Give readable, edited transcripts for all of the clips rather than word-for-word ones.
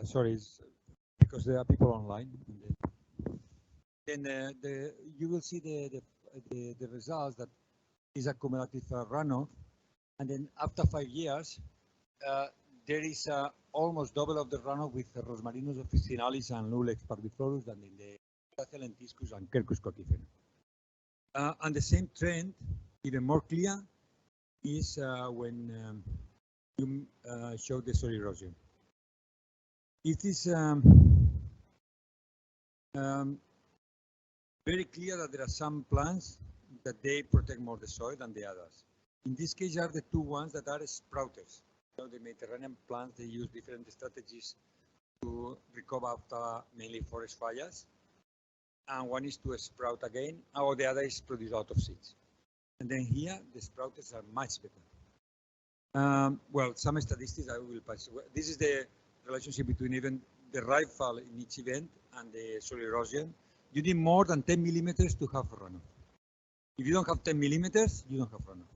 sorry, it's because there are people online. Then you will see the results that is a cumulative runoff, and then after 5 years, there is almost double of the runoff with Rosmarinus officinalis and Lulex parviflorus than in the Pistacia lentiscus and Quercus coccifera. And the same trend, even more clear, is when you show the soil erosion. It is very clear that there are some plants that they protect more the soil than the others. In this case, are the two ones that are sprouters. So the Mediterranean plants, they use different strategies to recover after mainly forest fires. And one is to sprout again, or the other is produce out of seeds. And then here, the sprouters are much better. Well, some statistics I will pass. This is the relationship between even the rainfall in each event and the soil erosion. You need more than 10 millimeters to have runoff. If you don't have 10 millimeters, you don't have runoff.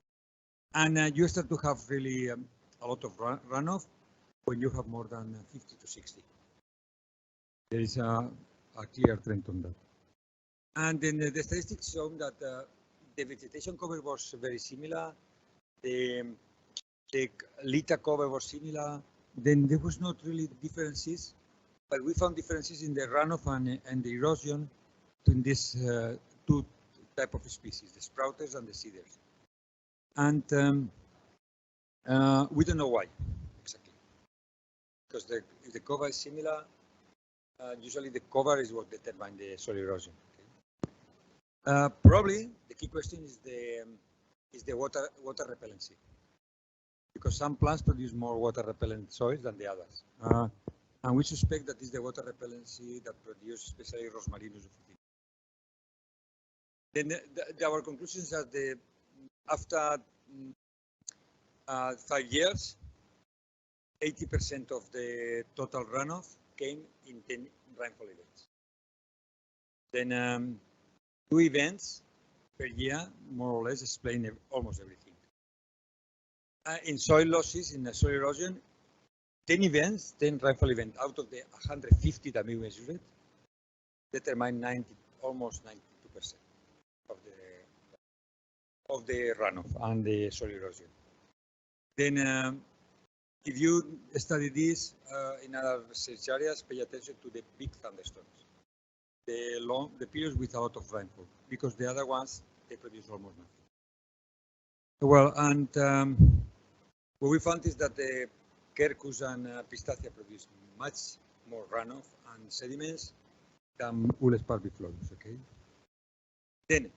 And you start to have really a lot of runoff when you have more than 50 to 60. There is a clear trend on that. And then the statistics show that the vegetation cover was very similar. The litter cover was similar. Then there was not really differences, but we found differences in the runoff and the erosion in these two type of species, the sprouters and the seeders. And we don't know why exactly, because if the cover is similar, usually the cover is what determines the soil erosion. Okay? Probably the key question is the water repellency, because some plants produce more water repellent soils than the others. And we suspect that is the water repellency that produces especially Rosmarinus officinalis. Then our conclusions are after 5 years, 80% of the total runoff came in 10 rainfall events. Then 2 events per year, more or less, explain almost everything. In soil losses, in the soil erosion, 10 events, 10 rainfall events out of the 150 that we measured determine almost 92% of the runoff and the soil erosion. Then if you study this in other research areas, pay attention to the big thunderstorms, the periods with a lot of rainfall, because the other ones, they produce almost nothing. Well, and what we found is that the Quercus and Pistacia produce much more runoff and sediments than Ulex parviflorus, okay? Then,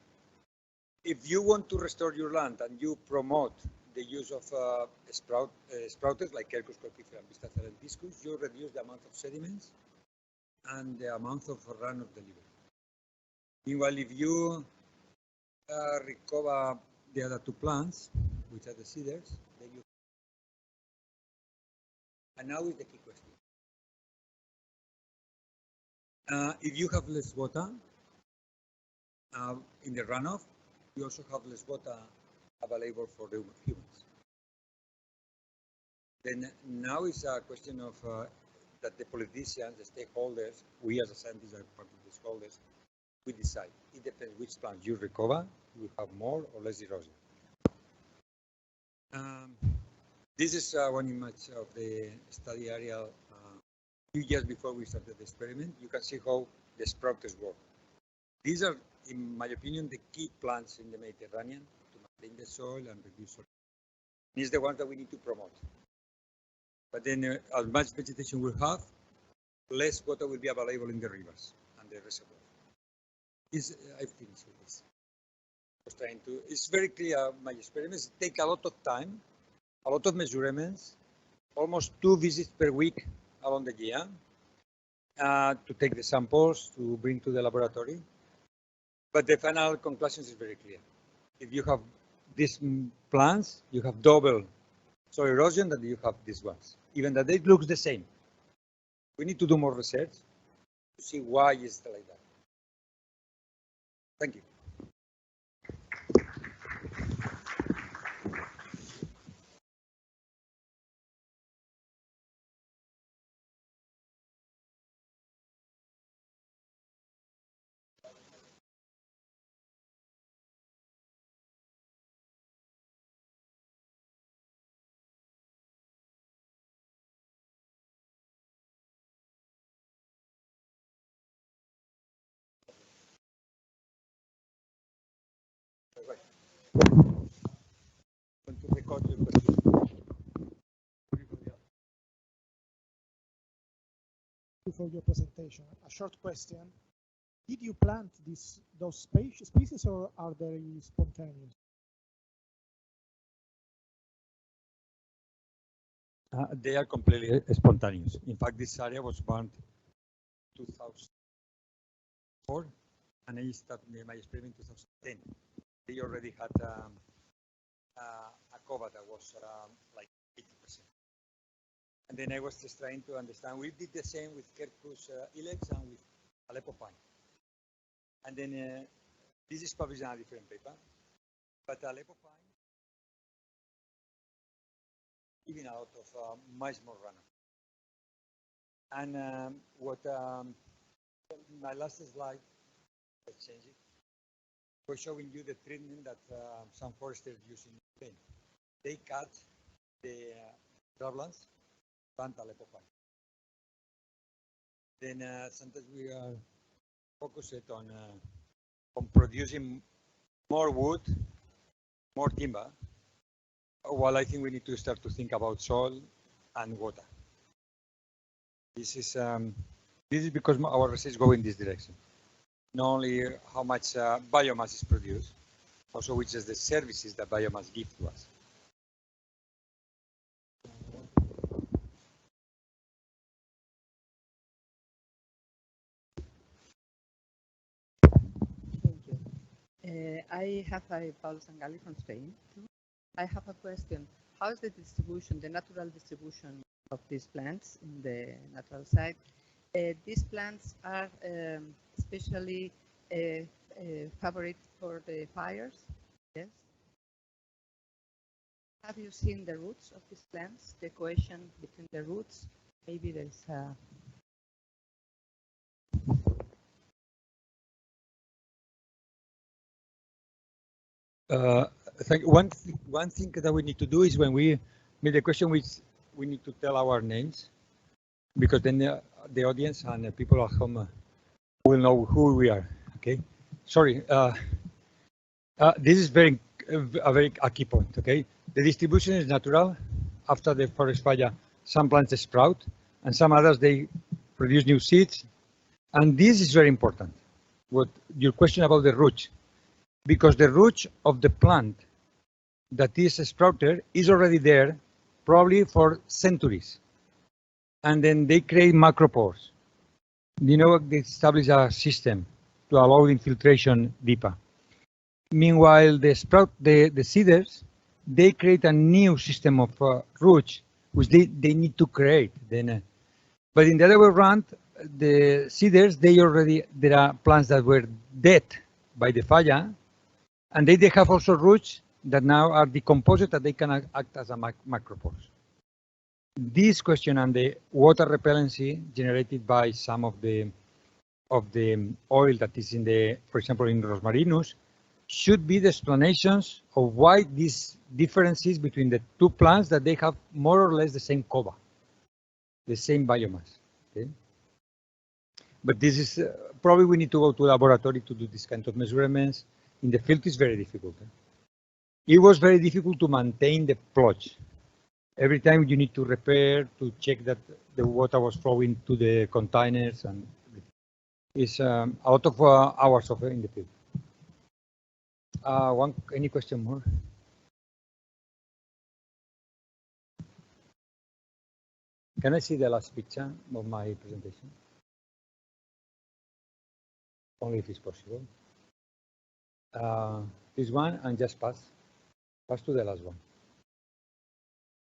if you want to restore your land and you promote the use of sprouters like Quercus coccifera and Pistacia lentiscus, you reduce the amount of sediments and the amount of runoff delivered. Meanwhile, if you recover the other 2 plants, which are the seeders, then you. And now is the key question. If you have less water in the runoff, you also have less water available for the humans. Then now is a question of that the politicians, the stakeholders, we as a scientists are part of the stakeholders, we decide. It depends which plants you recover, you have more or less erosion. This is one image of the study area a few years before we started the experiment. You can see how the sprouters work. These are, in my opinion, the key plants in the Mediterranean to maintain the soil and reduce soil. These are the ones that we need to promote. But then as much vegetation we have, less water will be available in the rivers and the reservoirs. I finished with this. It's very clear, my experiments take a lot of time, a lot of measurements, almost 2 visits per week along the year to take the samples, to bring to the laboratory. But the final conclusion is very clear. If you have these plants, you have double soil erosion than you have these ones, even that it looks the same. We need to do more research to see why it's like that. Thank you. Want to record your question? For your presentation, a short question. Did you plant those species or are they spontaneous? They are completely spontaneous. In fact, this area was planted 2004, and I started my experiment in 2010. They already had a cover that was like 80%. And then I was just trying to understand. We did the same with Quercus ilex and with Aleppo pine. And then this is published in a different paper. But Aleppo pine, even a lot of much more runoff. And what my last slide, let's change it. We're showing you the treatment that some foresters use in Spain. They cut the shrublands, plant Aleppo pine. Then sometimes we are focused on producing more wood, more timber, while I think we need to start to think about soil and water. This is because our research goes in this direction. Not only how much biomass is produced, also which is the services that biomass gives to us. Thank you. I have Paulo Sangali from Spain. I have a question. How is the distribution, the natural distribution of these plants in the natural side? These plants are especially favorite for the fires, yes? Have you seen the roots of these plants, the cohesion between the roots? Maybe there's a... One thing that we need to do is when we make the question, we need to tell our names, because then the audience and the people at home will know who we are. Okay, sorry. This is a key point. Okay, the distribution is natural. After the forest fire, some plants sprout, and some others they produce new seeds, and this is very important. What your question about the roots, because the roots of the plant that is sprouted is already there, probably for centuries, and then they create macropores. You know, they establish a system to allow infiltration deeper. Meanwhile, the seeders, they create a new system of roots, which they need to create. Then, but in the other way around, the seeders, there are plants that were dead by the fire, and they have also roots that now are decomposed, that they can act as a macropores. This question and the water repellency generated by some of the oil that is in the, for example, in Rosmarinus, should be the explanations of why these differences between the two plants that they have more or less the same cover, the same biomass. Okay? But this is probably we need to go to a laboratory to do this kind of measurements. In the field, it's very difficult. It was very difficult to maintain the plots. Every time you need to repair, to check that the water was flowing to the containers, and it's a lot of hours of in the field. Any question more? Can I see the last picture of my presentation? Only if it's possible. This one, and just pass to the last one.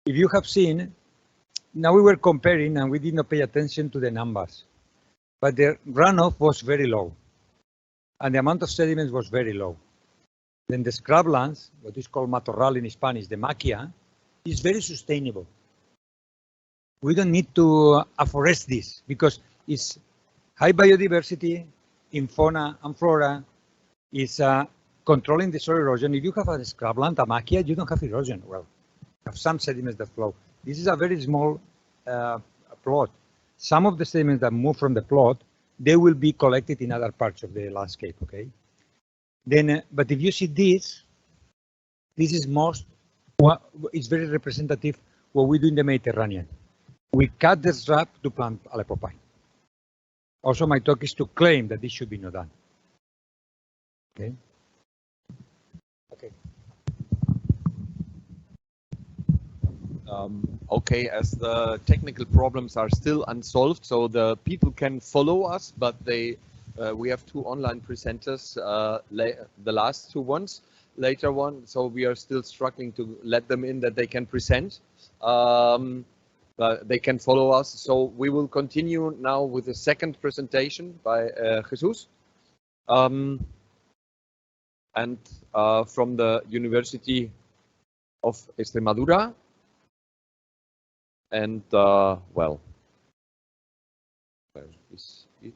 If you have seen, now we were comparing and we did not pay attention to the numbers, but the runoff was very low and the amount of sediments was very low. Then the scrublands, what is called matorral in Spanish, the maquia, is very sustainable. We don't need to afforest this because it's high biodiversity in fauna and flora, is controlling the soil erosion. If you have a scrubland, a maquia, you don't have erosion. Well, you have some sediments that flow. This is a very small plot. Some of the sediments that move from the plot, they will be collected in other parts of the landscape, okay? Then, but if you see this is it's very representative what we do in the Mediterranean. We cut the shrub to plant Aleppo pine. Also, my talk is to claim that this should be not done. Okay. Okay. Okay, as the technical problems are still unsolved, so the people can follow us, but we have two online presenters, the last two ones, later one, so we are still struggling to let them in that they can present. But they can follow us. So we will continue now with the second presentation by Jesus. And from the University of Extremadura. And well, where is it?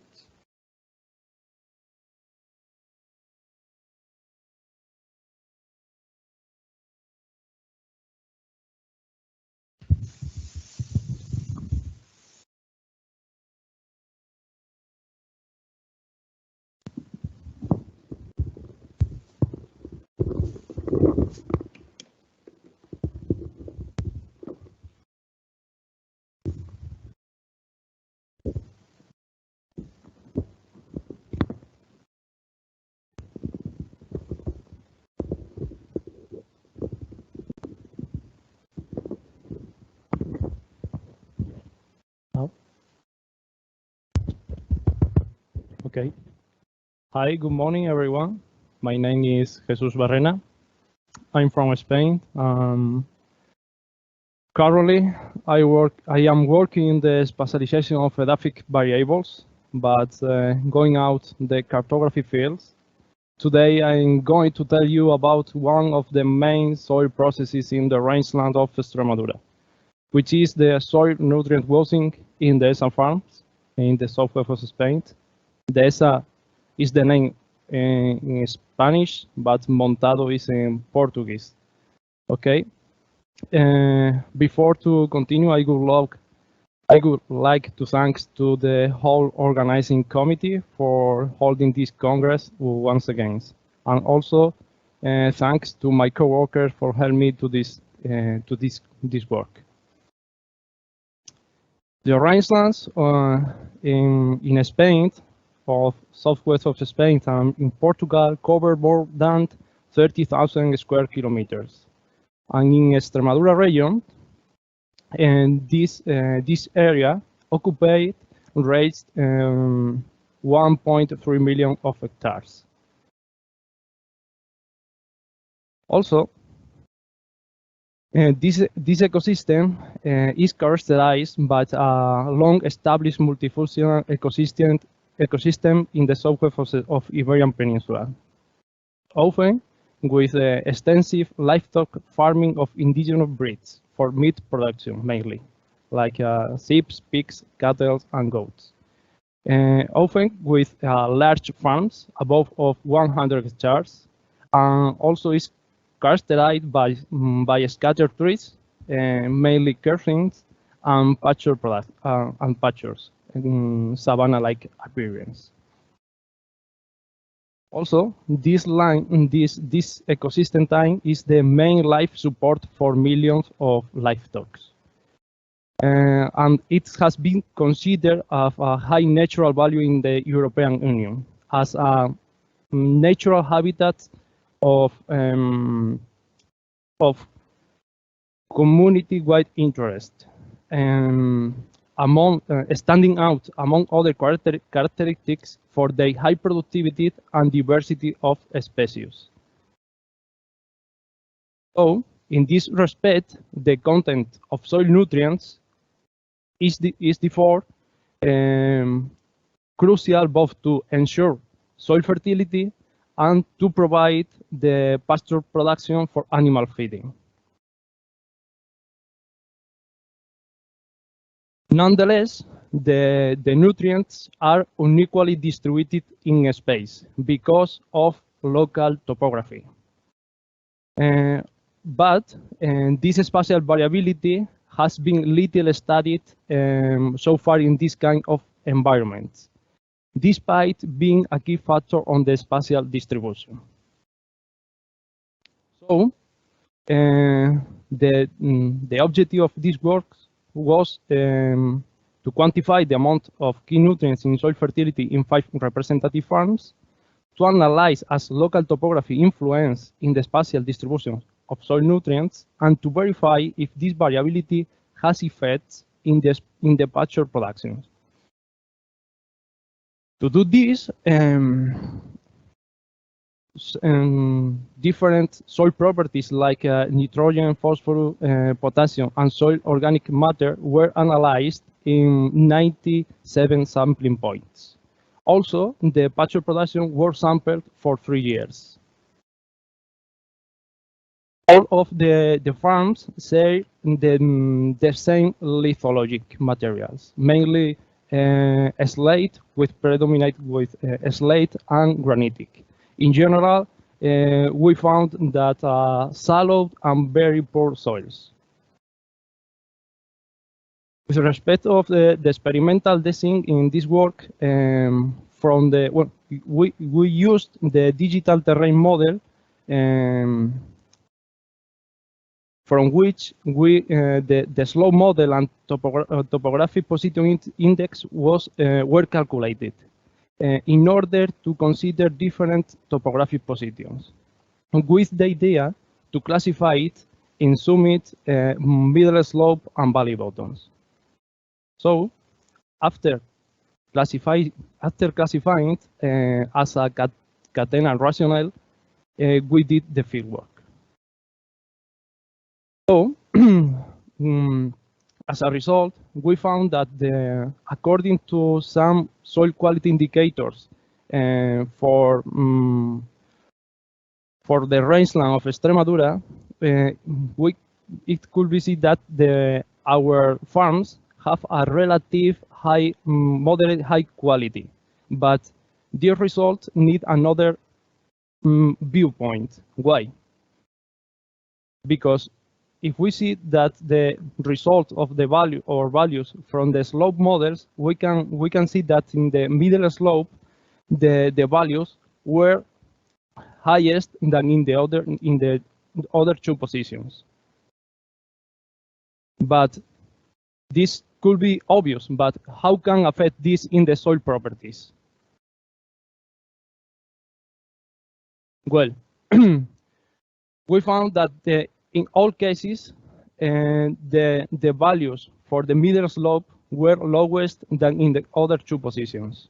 Okay. Hi, good morning, everyone. My name is Jesus Barrena. I'm from Spain. Currently, I am working in the specialization of edaphic variables, but going out the cartography fields. Today, I'm going to tell you about one of the main soil processes in the rangeland of Extremadura, which is the soil nutrient washing in the ESA farms in the southwest of Spain. The ESA is the name in Spanish, but montado is in Portuguese. Okay. Before to continue, I would like to thank to the whole organizing committee for holding this congress once again, and also thanks to my co-workers for helping me to this work. The rangelands in Spain, of southwest of Spain and in Portugal, cover more than 30,000 square kilometers. And in Extremadura region, and this area occupied raised 1.3 million of hectares. Also, this ecosystem is characterized by a long-established multifunctional ecosystem in the southwest of Iberian Peninsula, often with extensive livestock farming of indigenous breeds for meat production mainly, like sheep, pigs, cattle, and goats. Often with large farms above of 100 hectares, and also is characterized by scattered trees, mainly cairns and pastures. Savanna-like appearance. Also, this ecosystem time is the main life support for millions of livestock. And it has been considered of a high natural value in the European Union as a natural habitat of community-wide interest. Standing out among other characteristics for their high productivity and diversity of species. So, in this respect, the content of soil nutrients is therefore crucial both to ensure soil fertility and to provide the pasture production for animal feeding. Nonetheless, the nutrients are unequally distributed in space because of local topography. But this spatial variability has been little studied so far in this kind of environments, despite being a key factor on the spatial distribution. So the objective of this work was to quantify the amount of key nutrients in soil fertility in 5 representative farms, to analyze as local topography influence in the spatial distribution of soil nutrients, and to verify if this variability has effects in the pasture production. To do this, different soil properties like nitrogen, phosphorus, potassium, and soil organic matter were analyzed in 97 sampling points. Also, the pasture production was sampled for 3 years. All of the farms share the same lithologic materials, mainly slate with predominate with slate and granitic. In general, we found that shallow and very poor soils. With respect of the experimental testing in this work, we used the digital terrain model from which the slope model and topographic positioning index were calculated in order to consider different topographic positions, with the idea to classify it in summit, middle slope, and valley bottoms. So, after classifying it as a catenary rationale, we did the fieldwork. So, as a result, we found that according to some soil quality indicators for the rangeland of Extremadura, it could be seen that our farms have a relative high, moderate high quality, but the results need another viewpoint. Why? Because if we see that the result of the value or values from the slope models, we can see that in the middle slope, the values were highest than in the other 2 positions. But this could be obvious, but how can affect this in the soil properties? Well, we found that in all cases, the values for the middle slope were lowest than in the other 2 positions,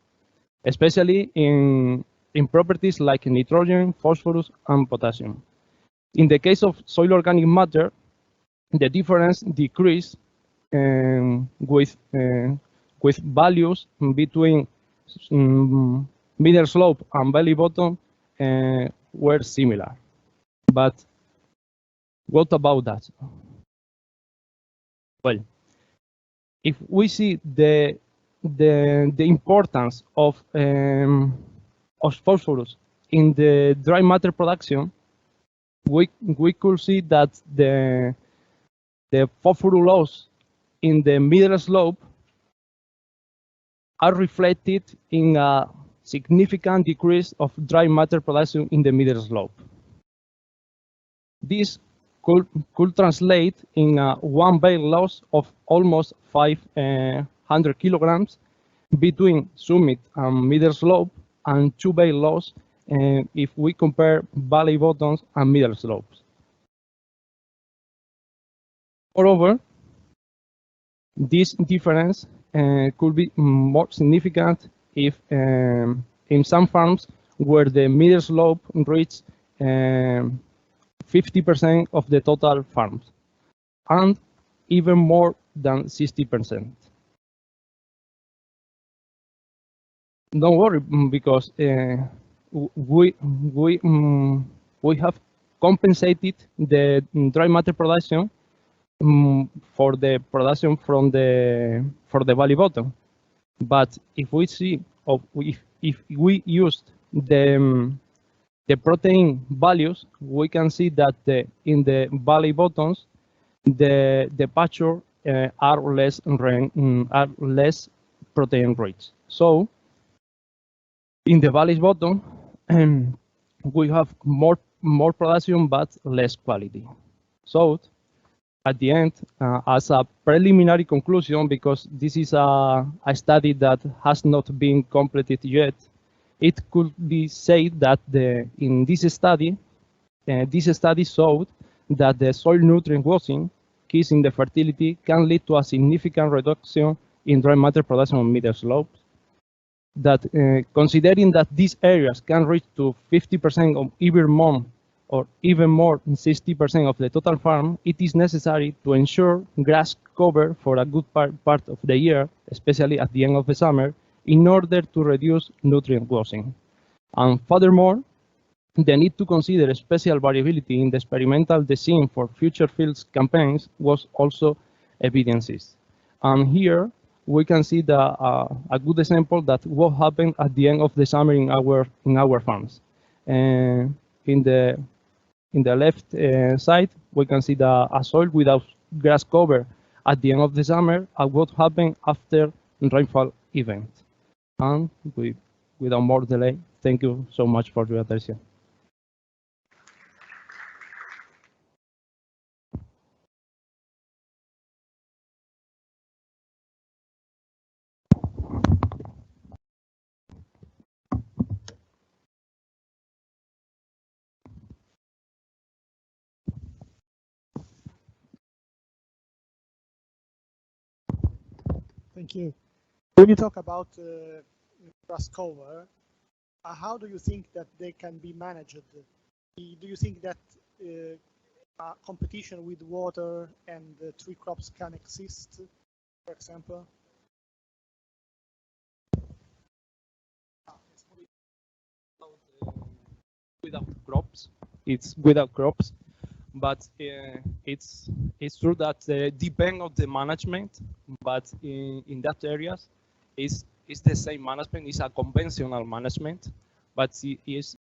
especially in properties like nitrogen, phosphorus, and potassium. In the case of soil organic matter, the difference decreased with values between middle slope and valley bottom were similar. But what about that? Well, if we see the importance of phosphorus in the dry matter production, we could see that the phosphorus loss in the middle slope are reflected in a significant decrease of dry matter production in the middle slope. This could translate in a 1 bale loss of almost 500 kilograms between summit and middle slope, and 2 bale loss if we compare valley bottoms and middle slopes. Moreover, this difference could be more significant if in some farms where the middle slope reaches 50% of the total farms, and even more than 60%. Don't worry, because we have compensated the dry matter production for the production for the valley bottom. But if we see, if we used the protein values, we can see that in the valley bottoms, the pasture are less protein rich. So in the valley bottom, we have more more production but less quality. So at the end, as a preliminary conclusion, because this is a study that has not been completed yet, it could be said that in this study showed that the soil nutrient washing, keys in the fertility, can lead to a significant reduction in dry matter production on middle slopes. That considering that these areas can reach to 50% of even more, or even more than 60% of the total farm, it is necessary to ensure grass cover for a good part of the year, especially at the end of the summer, in order to reduce nutrient losing. And furthermore, the need to consider special variability in the experimental design for future fields campaigns was also evidenced. And here we can see a good example that what happened at the end of the summer in our farms. In the left side, we can see a soil without grass cover at the end of the summer and what happened after rainfall event. And without more delay, thank you so much for your attention. Thank you. When you talk about grass cover, how do you think that they can be managed? Do you think that competition with water and tree crops can exist, for example? Without crops, it's without crops, but it's true that depend on the management, but in that areas, it's the same management. It's a conventional management, but it is